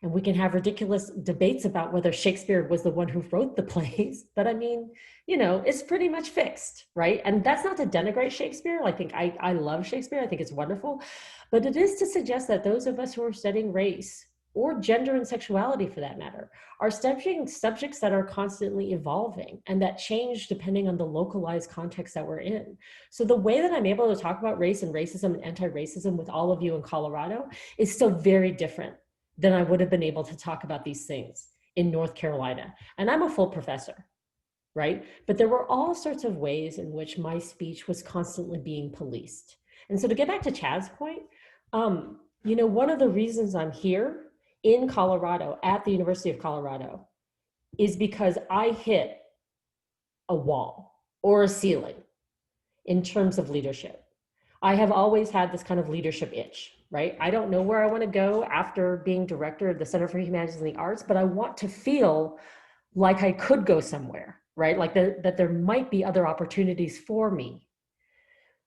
And we can have ridiculous debates about whether Shakespeare was the one who wrote the plays. But I mean, it's pretty much fixed, right? And that's not to denigrate Shakespeare. I think I love Shakespeare. I think it's wonderful. But it is to suggest that those of us who are studying race, or gender and sexuality for that matter, are studying subjects that are constantly evolving and that change depending on the localized context that we're in. So the way that I'm able to talk about race and racism and anti-racism with all of you in Colorado is still very different than I would have been able to talk about these things in North Carolina. And I'm a full professor, right? But there were all sorts of ways in which my speech was constantly being policed. And so to get back to Chad's point, one of the reasons I'm here in Colorado at the University of Colorado is because I hit a wall or a ceiling in terms of leadership. I have always had this kind of leadership itch, right? I don't know where I want to go after being director of the Center for Humanities and the Arts, but I want to feel like I could go somewhere, right? Like that there might be other opportunities for me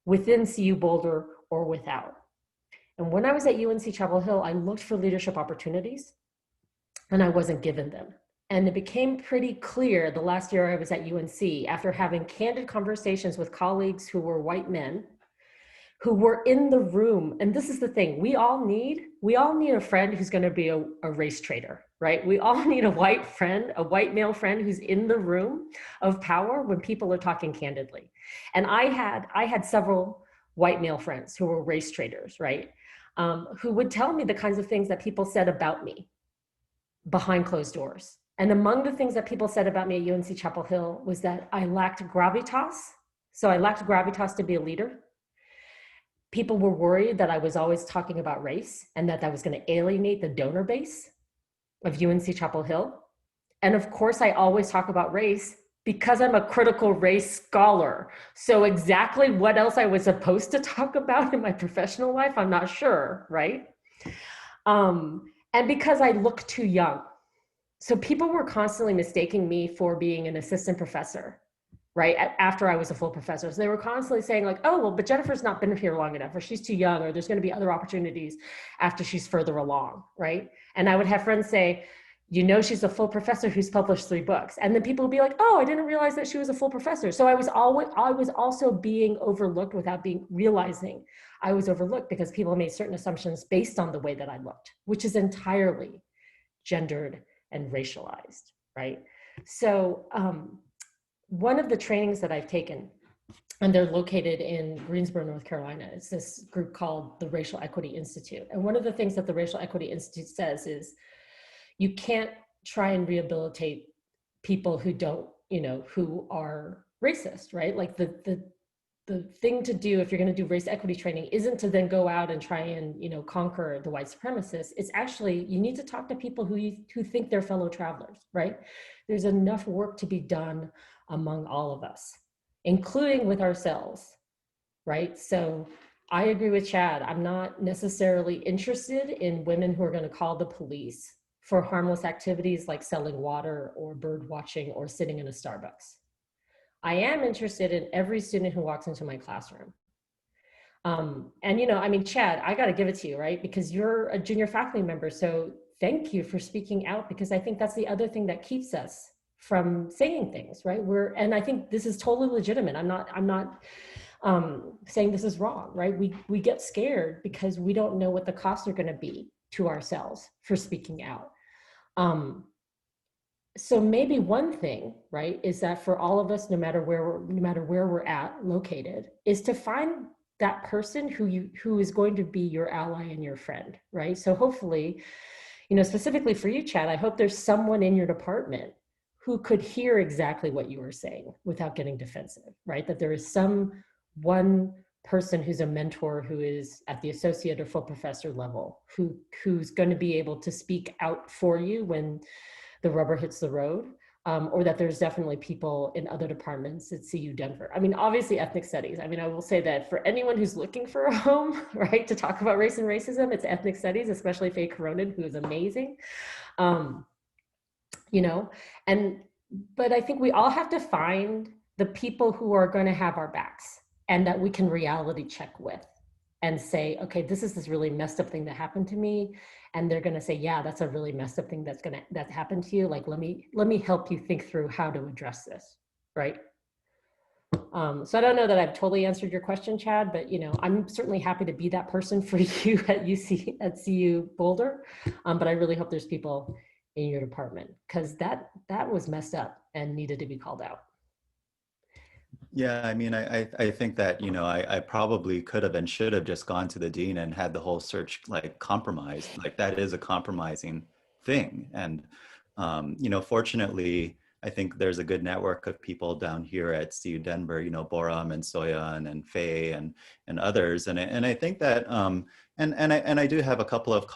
within CU Boulder or without. And when I was at UNC Chapel Hill, I looked for leadership opportunities and I wasn't given them. And it became pretty clear the last year I was at UNC, after having candid conversations with colleagues who were white men, who were in the room. And this is the thing, we all need a friend who's going to be a race traitor, right? We all need a white friend, a white male friend who's in the room of power when people are talking candidly. And I had several white male friends who were race traitors, right? Who would tell me the kinds of things that people said about me behind closed doors. And among the things that people said about me at UNC Chapel Hill was that I lacked gravitas. So I lacked gravitas to be a leader. People were worried that I was always talking about race and that was going to alienate the donor base of UNC Chapel Hill. And of course, I always talk about race because I'm a critical race scholar. So exactly what else I was supposed to talk about in my professional life, I'm not sure, right? And because I look too young. So people were constantly mistaking me for being an assistant professor, right? After I was a full professor. So they were constantly saying like, oh, well, but Jennifer's not been here long enough, or she's too young, or there's going to be other opportunities after she's further along, right? And I would have friends say, she's a full professor who's published 3 books. And then people would be like, oh, I didn't realize that she was a full professor. So I was also being overlooked without realizing I was overlooked, because people made certain assumptions based on the way that I looked, which is entirely gendered and racialized, right? So one of the trainings that I've taken, and they're located in Greensboro, North Carolina, it's this group called the Racial Equity Institute. And one of the things that the Racial Equity Institute says is, you can't try and rehabilitate people who don't, who are racist, right? Like the thing to do if you're going to do race equity training isn't to then go out and try and, conquer the white supremacists. It's actually, you need to talk to people who think they're fellow travelers, right? There's enough work to be done among all of us including with ourselves, right? So I agree with Chad. I'm not necessarily interested in women who are going to call the police for harmless activities like selling water or bird watching or sitting in a Starbucks. I am interested in every student who walks into my classroom. And, you know, I mean, Chad, I got to give it to you, right? Because you're a junior faculty member. So thank you for speaking out, because I think that's the other thing that keeps us from saying things, right? And I think this is totally legitimate. I'm not saying this is wrong, right? We get scared because we don't know what the costs are going to be to ourselves for speaking out. So maybe one thing, right, is that for all of us, no matter where we're at located, is to find that person who is going to be your ally and your friend, right? So hopefully, you know, specifically for you, Chad, I hope there's someone in your department who could hear exactly what you were saying without getting defensive, right? That there is one person who's a mentor, who is at the associate or full professor level, who's going to be able to speak out for you when the rubber hits the road, or that there's definitely people in other departments at CU Denver. I mean, obviously ethnic studies. I mean, I will say that for anyone who's looking for a home, right, to talk about race and racism, it's ethnic studies, especially Faye Coronin, who is amazing. You know, but I think we all have to find the people who are going to have our backs and that we can reality check with and say, okay, this is this really messed up thing that happened to me. And they're going to say, yeah, that's a really messed up thing that's happened to you. Like, let me help you think through how to address this, right? So I don't know that I've totally answered your question, Chad, but you know, I'm certainly happy to be that person for you at CU Boulder. But I really hope there's people in your department, because that was messed up and needed to be called out. Yeah, I mean, I think that, you know, I probably could have and should have just gone to the dean and had the whole search like compromised. Like, that is a compromising thing. And, you know, fortunately, I think there's a good network of people down here at CU Denver, you know, Boram and Soyan and Faye and others. And I think that, and I do have a couple of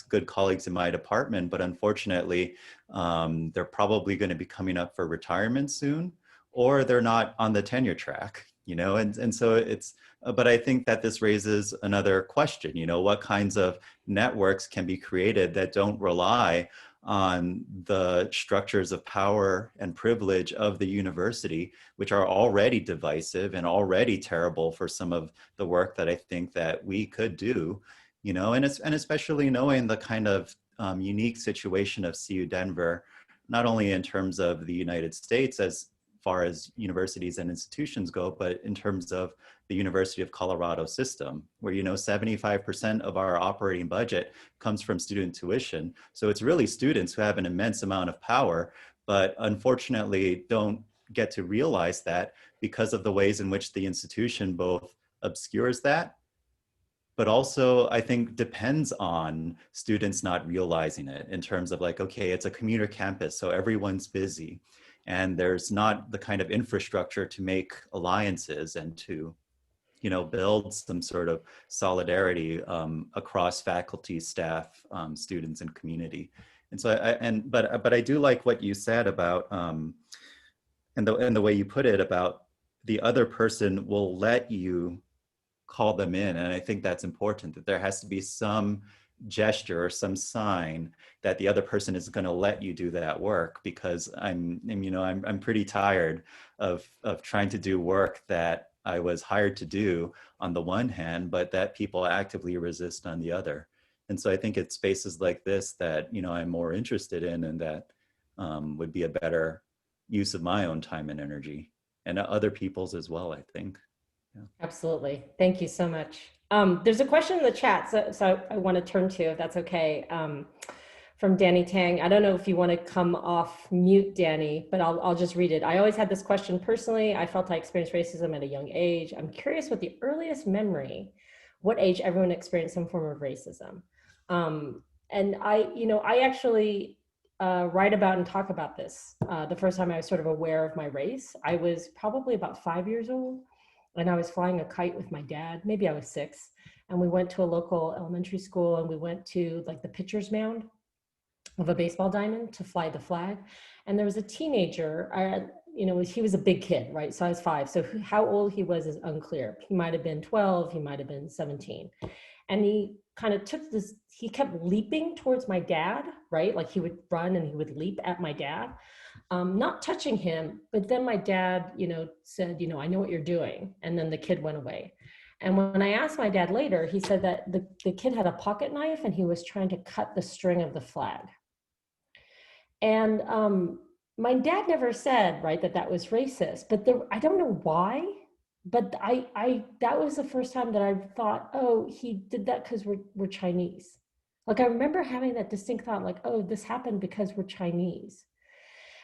good colleagues in my department, but unfortunately, they're probably going to be coming up for retirement soon, or they're not on the tenure track, you know, and so it's, but I think that this raises another question, you know, what kinds of networks can be created that don't rely on the structures of power and privilege of the university, which are already divisive and already terrible for some of the work that I think that we could do, you know, and especially knowing the kind of unique situation of CU Denver, not only in terms of the United States as far as universities and institutions go, but in terms of the University of Colorado system, where, you know, 75% of our operating budget comes from student tuition. So it's really students who have an immense amount of power, but unfortunately don't get to realize that because of the ways in which the institution both obscures that, but also I think depends on students not realizing it in terms of like, okay, it's a commuter campus, so everyone's busy. And there's not the kind of infrastructure to make alliances and to, you know, build some sort of solidarity across faculty, staff, students, and community. And so, but I do like what you said about, and the way you put it about the other person will let you call them in, and I think that's important. That there has to be some gesture or some sign that the other person is going to let you do that work, because I'm pretty tired of trying to do work that I was hired to do on the one hand, but that people actively resist on the other. And so I think it's spaces like this that, you know, I'm more interested in, and that would be a better use of my own time and energy, and other people's as well, I think. Yeah. Absolutely. Thank you so much. There's a question in the chat, so I want to turn to, if that's okay, from Danny Tang. I don't know if you want to come off mute, Danny, but I'll just read it. I always had this question personally. I felt I experienced racism at a young age. I'm curious what the earliest memory, what age everyone experienced some form of racism. And I actually write about and talk about this. The first time I was sort of aware of my race, I was probably about 5 years old. And I was flying a kite with my dad, maybe I was 6, and we went to a local elementary school, and we went to like the pitcher's mound of a baseball diamond to fly the flag. And there was a teenager, he was a big kid, right? Size 5. So how old he was is unclear. He might have been 12, he might have been 17. And he kind of took this, he kept leaping towards my dad, right? Like he would run and he would leap at my dad, not touching him. But then my dad, said, I know what you're doing. And then the kid went away. And when I asked my dad later, he said that the kid had a pocket knife and he was trying to cut the string of the flag. And my dad never said, right, that was racist, but I don't know why, but I that was the first time that I thought, oh, he did that because we're Chinese. Like I remember having that distinct thought, like, oh, this happened because we're Chinese.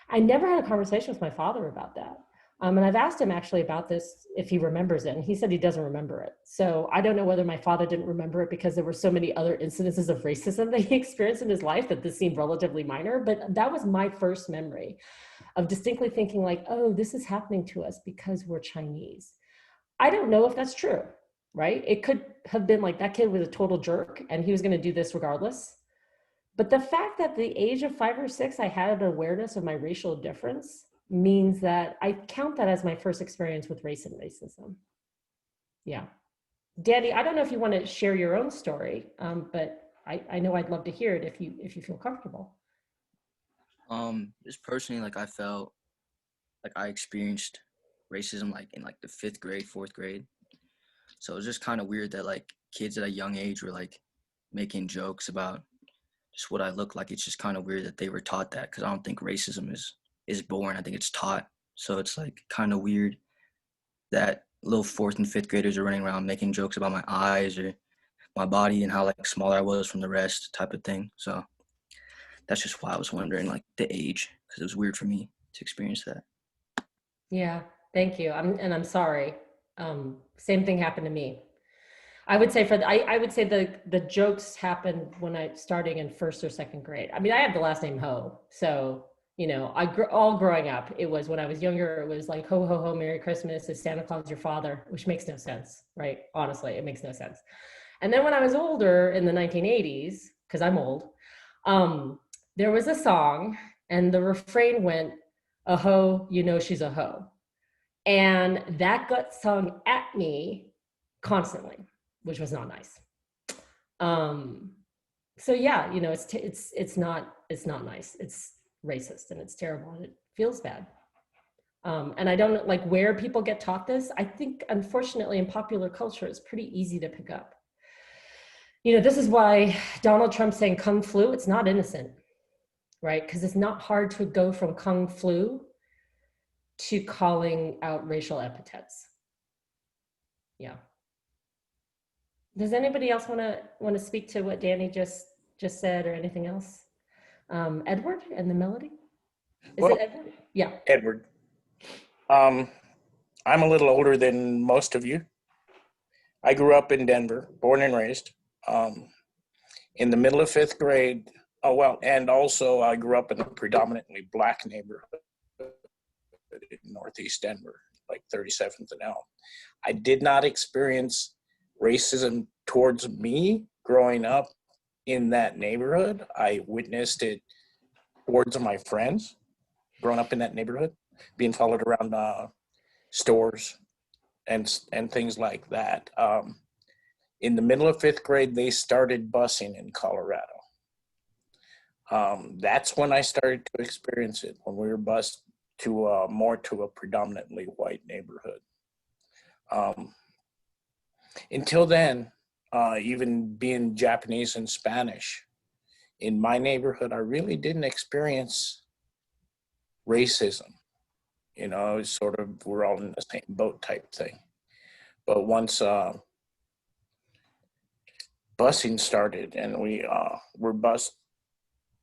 I never had a conversation with my father about that. And I've asked him actually about this, if he remembers it, and he said he doesn't remember it. So I don't know whether my father didn't remember it because there were so many other incidences of racism that he experienced in his life that this seemed relatively minor, but that was my first memory of distinctly thinking like, oh, this is happening to us because we're Chinese. I don't know if that's true, right? It could have been like that kid was a total jerk and he was going to do this regardless. But the fact that at the age of 5 or 6, I had an awareness of my racial difference means that I count that as my first experience with race and racism. Yeah. Danny, I don't know if you want to share your own story, but I know I'd love to hear it if you feel comfortable. Just personally, like I felt like I experienced racism like in like the 5th grade, 4th grade. So it was just kind of weird that like kids at a young age were like making jokes about just what I look like. It's just kind of weird that they were taught that, because I don't think racism is born. I think it's taught. So it's like kind of weird that little 4th and 5th graders are running around making jokes about my eyes or my body and how like smaller I was from the rest type of thing. So that's just why I was wondering like the age, because it was weird for me to experience that. Yeah, thank you. I'm sorry. Same thing happened to me. I would say I would say the jokes happened when I starting in 1st or 2nd grade. I mean, I have the last name Ho, so all growing up, it was when I was younger, it was like ho ho ho, Merry Christmas, is Santa Claus your father, which makes no sense, right? Honestly, it makes no sense. And then when I was older in the 1980s, because I'm old, there was a song, and the refrain went, "A hoe, she's a hoe," and that got sung at me constantly, which was not nice. So yeah, it's not nice. It's racist and it's terrible and it feels bad. And I don't know like where people get taught this. I think unfortunately in popular culture, it's pretty easy to pick up. This is why Donald Trump saying Kung flu, it's not innocent, right? Because it's not hard to go from Kung flu to calling out racial epithets. Yeah. Does anybody else want to speak to what Danny just said or anything else? Edward and the melody? Is it Edward? Yeah. Edward. I'm a little older than most of you. I grew up in Denver, born and raised. In the middle of 5th grade, and also I grew up in a predominantly Black neighborhood in Northeast Denver, like 37th and Elm. I did not experience racism towards me growing up in that neighborhood. I witnessed it towards my friends growing up in that neighborhood, being followed around stores and things like that. In the middle of 5th grade, they started busing in Colorado. That's when I started to experience it, when we were bused to more to a predominantly white neighborhood. Until then, even being Japanese and Spanish, in my neighborhood, I really didn't experience racism. It's sort of, we're all in the same boat type thing. But once busing started and we were bused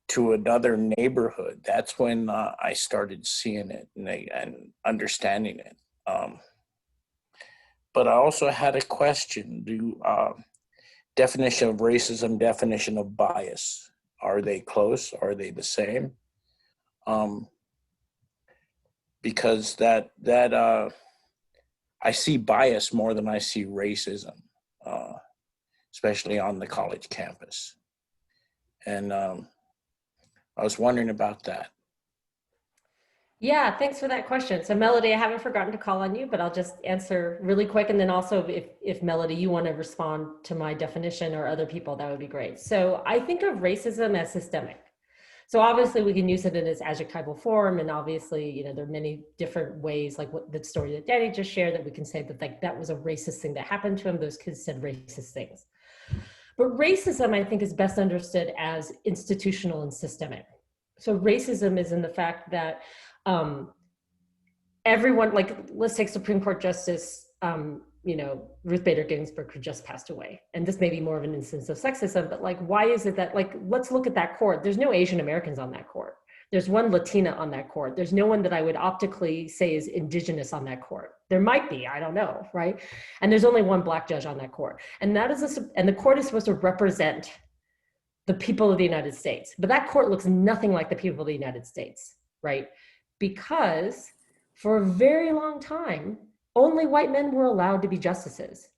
to another neighborhood, that's when I started seeing it and understanding it. But I also had a question. Definition of racism, definition of bias. Are they close? Are they the same? Because that I see bias more than I see racism, especially on the college campus. And I was wondering about that. Yeah, thanks for that question. So Melody, I haven't forgotten to call on you, but I'll just answer really quick. And then also if Melody, you want to respond to my definition or other people, that would be great. So I think of racism as systemic. So obviously we can use it in its adjectival form. And obviously, you know, there are many different ways, like what the story that Danny just shared, that we can say that like that was a racist thing that happened to him. Those kids said racist things. But racism, I think, is best understood as institutional and systemic. So racism is in the fact that everyone, like, let's take Supreme Court Justice, you know, Ruth Bader Ginsburg, who just passed away. And this may be more of an instance of sexism, but like, why is it that, like, let's look at that court. There's no Asian Americans on that court. There's one Latina on that court. There's no one that I would optically say is indigenous on that court. There might be, I don't know, right? And there's only one Black judge on that court. And that is, and the court is supposed to represent the people of the United States. But that court looks nothing like the people of the United States, right? Because for a very long time, only white men were allowed to be justices,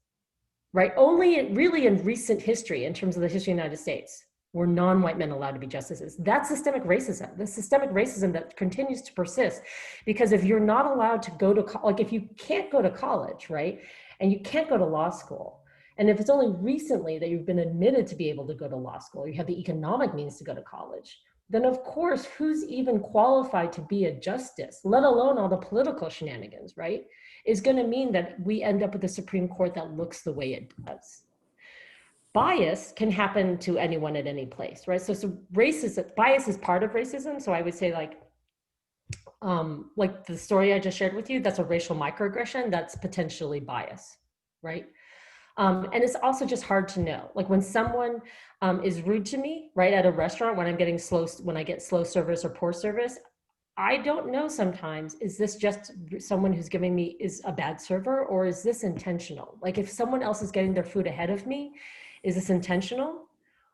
right? Only really in recent history, in terms of the history of the United States, were non-white men allowed to be justices. That's systemic racism, the systemic racism that continues to persist. Because if you're not allowed to go to, like if you can't go to college, right? And you can't go to law school, and if it's only recently that you've been admitted to be able to go to law school, you have the economic means to go to college, then of course, who's even qualified to be a justice, let alone all the political shenanigans, right? Is gonna mean that we end up with a Supreme Court that looks the way it does. Bias can happen to anyone at any place, right? So racism, bias is part of racism. So I would say like the story I just shared with you, that's a racial microaggression, that's potentially bias, right? And it's also just hard to know. Like when someone is rude to me, right, at a restaurant, when I get slow service or poor service, I don't know sometimes, is this just someone who's giving me is a bad server, or is this intentional? Like if someone else is getting their food ahead of me, is this intentional,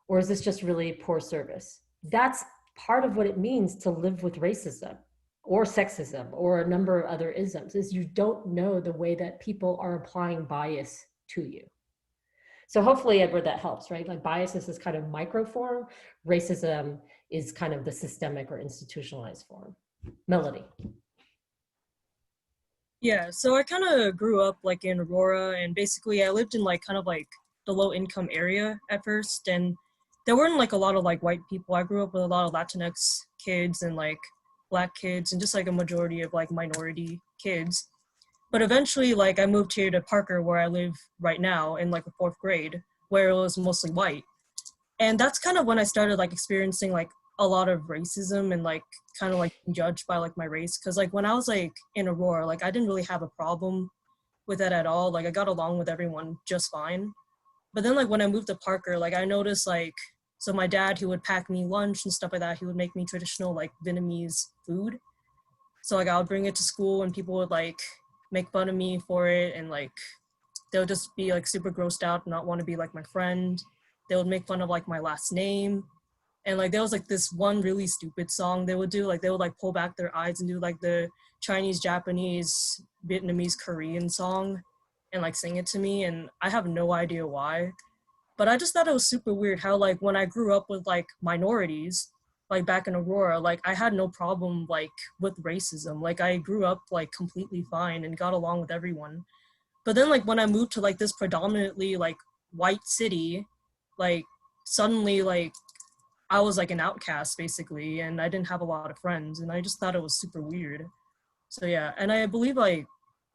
or is this just really poor service? That's part of what it means to live with racism or sexism or a number of other isms, is you don't know the way that people are applying bias to you. So hopefully, Edward, that helps, right? Like bias is this kind of micro form, racism is kind of the systemic or institutionalized form. Melody. Yeah, so I kind of grew up like in Aurora, and basically I lived in like kind of like the low income area at first, and there weren't like a lot of like white people. I grew up with a lot of Latinx kids and like Black kids and just like a majority of like minority kids. But eventually, like I moved here to Parker, where I live right now, in like the 4th grade, where it was mostly white. And that's kind of when I started like experiencing like a lot of racism and like kind of like being judged by like my race. Cause like when I was like in Aurora, like I didn't really have a problem with that at all. Like I got along with everyone just fine. But then like when I moved to Parker, like I noticed like, so my dad, he would pack me lunch and stuff like that. He would make me traditional like Vietnamese food. So like I would bring it to school and people would like make fun of me for it. And like, they'll just be like super grossed out, not want to be like my friend. They would make fun of like my last name. And like there was like this one really stupid song they would do. Like they would like pull back their eyes and do like the Chinese, Japanese, Vietnamese, Korean song and like sing it to me. And I have no idea why. But I just thought it was super weird how like when I grew up with like minorities, like back in Aurora, like I had no problem like with racism. Like I grew up like completely fine and got along with everyone. But then like when I moved to like this predominantly like white city, like suddenly like I was like an outcast basically, and I didn't have a lot of friends, and I just thought it was super weird. So yeah, and I believe like,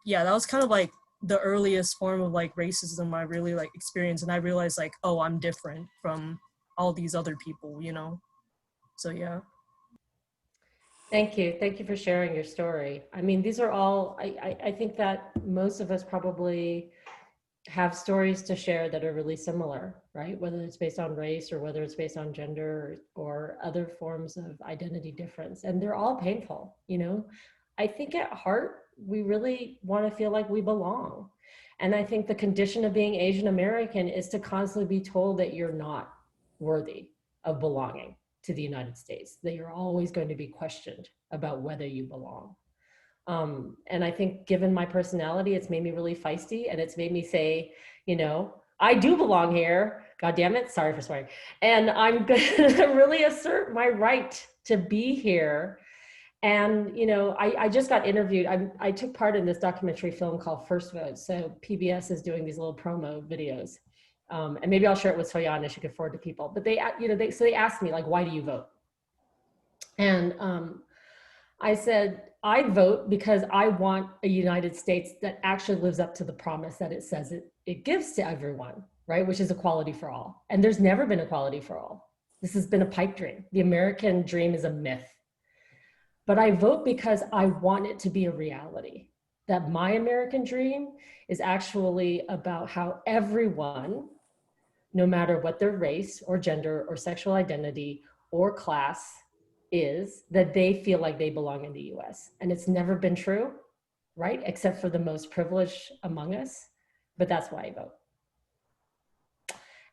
yeah, that was kind of like the earliest form of like racism I really like experienced, and I realized like, oh, I'm different from all these other people, you know? So yeah. Thank you. Thank you for sharing your story. I mean, these are all, I think that most of us probably have stories to share that are really similar, right? Whether it's based on race or whether it's based on gender or other forms of identity difference. And they're all painful, you know? I think at heart, we really want to feel like we belong. And I think the condition of being Asian American is to constantly be told that you're not worthy of belonging to the United States, that you're always going to be questioned about whether you belong. And I think given my personality, it's made me really feisty, and it's made me say, you know, I do belong here. God damn it. Sorry for swearing. And I'm going to really assert my right to be here And, you know, I just got interviewed. I took part in this documentary film called First Vote. So PBS is doing these little promo videos. And maybe I'll share it with Soyana, she could forward to people. But they, you know, they asked me, like, why do you vote? And I said, I vote because I want a United States that actually lives up to the promise that it says it gives to everyone, right? Which is equality for all. And there's never been equality for all. This has been a pipe dream. The American dream is a myth. But I vote because I want it to be a reality, that my American dream is actually about how everyone, no matter what their race or gender or sexual identity or class is, that they feel like they belong in the US. And it's never been true, right? Except for the most privileged among us, but that's why I vote.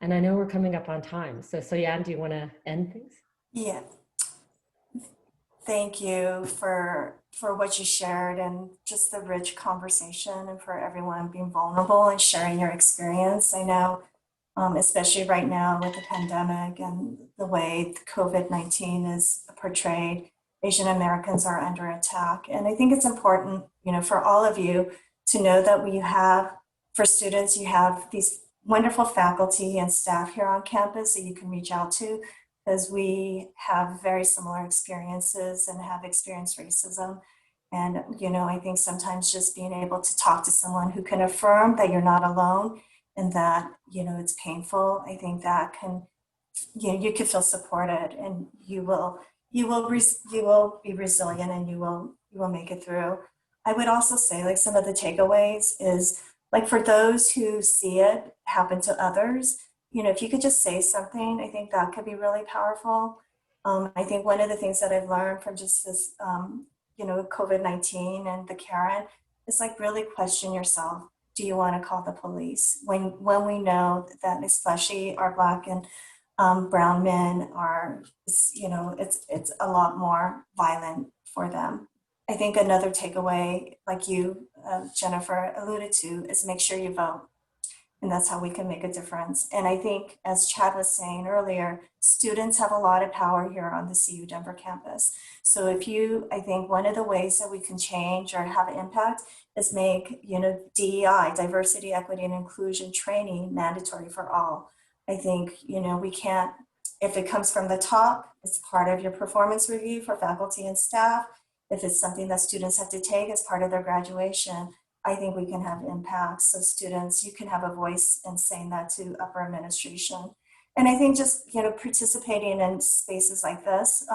And I know we're coming up on time. So Soyan, do you wanna end things? Yeah. Thank you for what you shared and just the rich conversation, and for everyone being vulnerable and sharing your experience. I know, especially right now with the pandemic and the way COVID-19 is portrayed, Asian Americans are under attack. And I think it's important, you know, for all of you to know that for students, you have these wonderful faculty and staff here on campus that you can reach out to, because we have very similar experiences and have experienced racism. And, you know, I think sometimes just being able to talk to someone who can affirm that you're not alone and that, you know, it's painful, I think that can, you know, you can feel supported, and you will be resilient, and you will make it through. I would also say, like, some of the takeaways is, like, for those who see it happen to others, you know, if you could just say something, I think that could be really powerful. I think one of the things that I've learned from just this, you know, COVID-19 and the Karen is, like, really question yourself. Do you want to call the police? When we know that especially our Black and brown men are, you know, it's a lot more violent for them. I think another takeaway, like you, Jennifer, alluded to, is make sure you vote. And that's how we can make a difference. And I think, as Chad was saying earlier, students have a lot of power here on the CU Denver campus. So I think one of the ways that we can change or have an impact is make, you know, DEI, diversity, equity, and inclusion training mandatory for all. I think, you know, we can't, if it comes from the top, it's part of your performance review for faculty and staff. If it's something that students have to take as part of their graduation, I think we can have impact. So students, you can have a voice in saying that to upper administration. And I think just, you know, participating in spaces like this,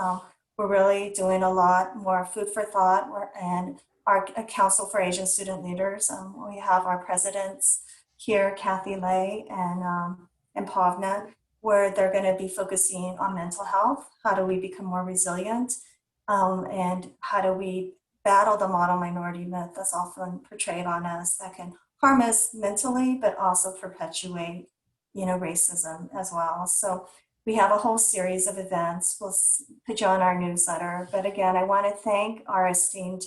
we're really doing a lot more food for thought. And our Council for Asian Student Leaders, we have our presidents here, Kathy Lay and Pavna, where they're going to be focusing on mental health. How do we become more resilient? And how do we battle the model minority myth that's often portrayed on us that can harm us mentally, but also perpetuate, you know, racism as well. So we have a whole series of events. We'll put you on our newsletter. But again, I want to thank our esteemed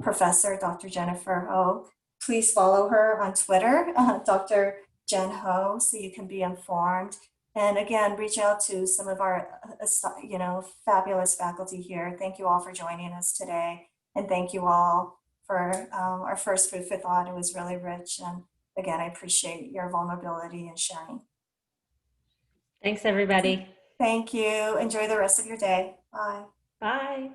professor, Dr. Jennifer Ho. Please follow her on Twitter, Dr. Jen Ho, so you can be informed. And again, reach out to some of our, you know, fabulous faculty here. Thank you all for joining us today. And thank you all for our first Food for Thought. It was really rich. And again, I appreciate your vulnerability and sharing. Thanks, everybody. Thank you. Enjoy the rest of your day. Bye. Bye.